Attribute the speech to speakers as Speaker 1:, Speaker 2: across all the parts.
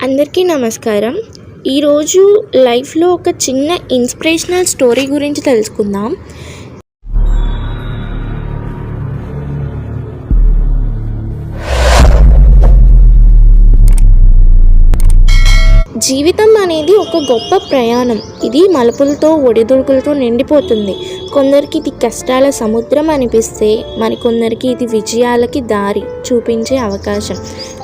Speaker 1: అందరికీ నమస్కారం. ఈరోజు లైఫ్లో ఒక చిన్న ఇన్స్పిరేషనల్ స్టోరీ గురించి తెలుసుకుందాం. జీవితం అనేది ఒక గొప్ప ప్రయాణం. ఇది మలుపులతో ఒడిదుడుకులతో నిండిపోతుంది. కొందరికి ఇది కష్టాల సముద్రం అనిపిస్తే మరికొందరికి ఇది విజయాలకి దారి చూపించే అవకాశం.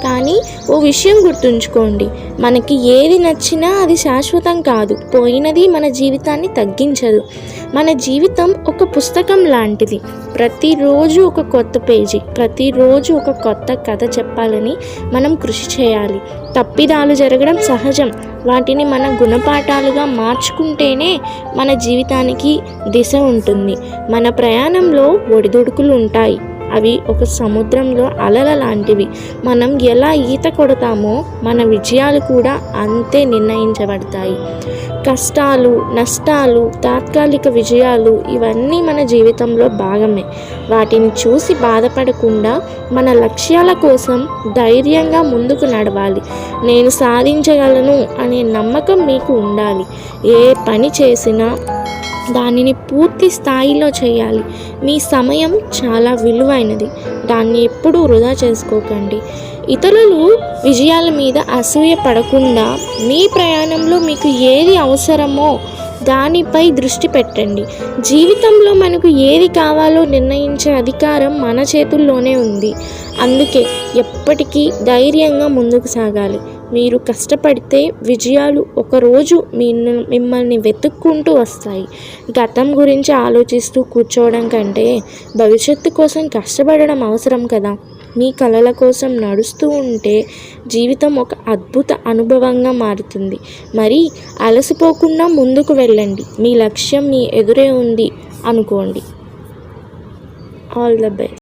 Speaker 1: కానీ ఓ విషయం గుర్తుంచుకోండి, మనకి ఏది నచ్చినా అది శాశ్వతం కాదు. పోయినది మన జీవితాన్ని తగ్గించదు. మన జీవితం ఒక పుస్తకం లాంటిది. ప్రతిరోజు ఒక కొత్త పేజీ, ప్రతిరోజు ఒక కొత్త కథ చెప్పాలని మనం కృషి చేయాలి. తప్పిదాలు జరగడం సహజం. వాటిని మన గుణపాఠాలుగా మార్చుకుంటేనే మన జీవితానికి దిశ ఉంటుంది. మన ప్రయాణంలో ఒడిదుడుకులు ఉంటాయి. అవి ఒక సముద్రంలో అలల లాంటివి. మనం ఎలా ఈత కొడతామో మన విజయాలు కూడా అంతే నిర్ణయించబడతాయి. కష్టాలు, నష్టాలు, తాత్కాలిక విజయాలు ఇవన్నీ మన జీవితంలో భాగమే. వాటిని చూసి బాధపడకుండా మన లక్ష్యాల కోసం ధైర్యంగా ముందుకు నడవాలి. నేను సాధించగలను అనే నమ్మకం మీకు ఉండాలి. ఏ పని చేసినా దానిని పూర్తి స్థాయిలో చేయాలి. మీ సమయం చాలా విలువైనది. దాన్ని ఎప్పుడూ వృధా చేసుకోకండి. ఇతరులు విజయాల మీద అసూయ పడకుండా మీ ప్రయాణంలో మీకు ఏది అవసరమో దానిపై దృష్టి పెట్టండి. జీవితంలో మనకు ఏది కావాలో నిర్ణయించే అధికారం మన చేతుల్లోనే ఉంది. అందుకే ఎప్పటికీ ధైర్యంగా ముందుకు సాగాలి. మీరు కష్టపడితే విజయాలు ఒకరోజు మిమ్మల్ని వెతుక్కుంటూ వస్తాయి. గతం గురించి ఆలోచిస్తూ కూర్చోవడం కంటే భవిష్యత్తు కోసం కష్టపడడం అవసరం కదా. మీ కలల కోసం నడుస్తూ ఉంటే జీవితం ఒక అద్భుత అనుభవంగా మారుతుంది. మరి అలసిపోకుండా ముందుకు వెళ్ళండి. మీ లక్ష్యం మీ ఎదురే ఉంది అనుకోండి. All the best.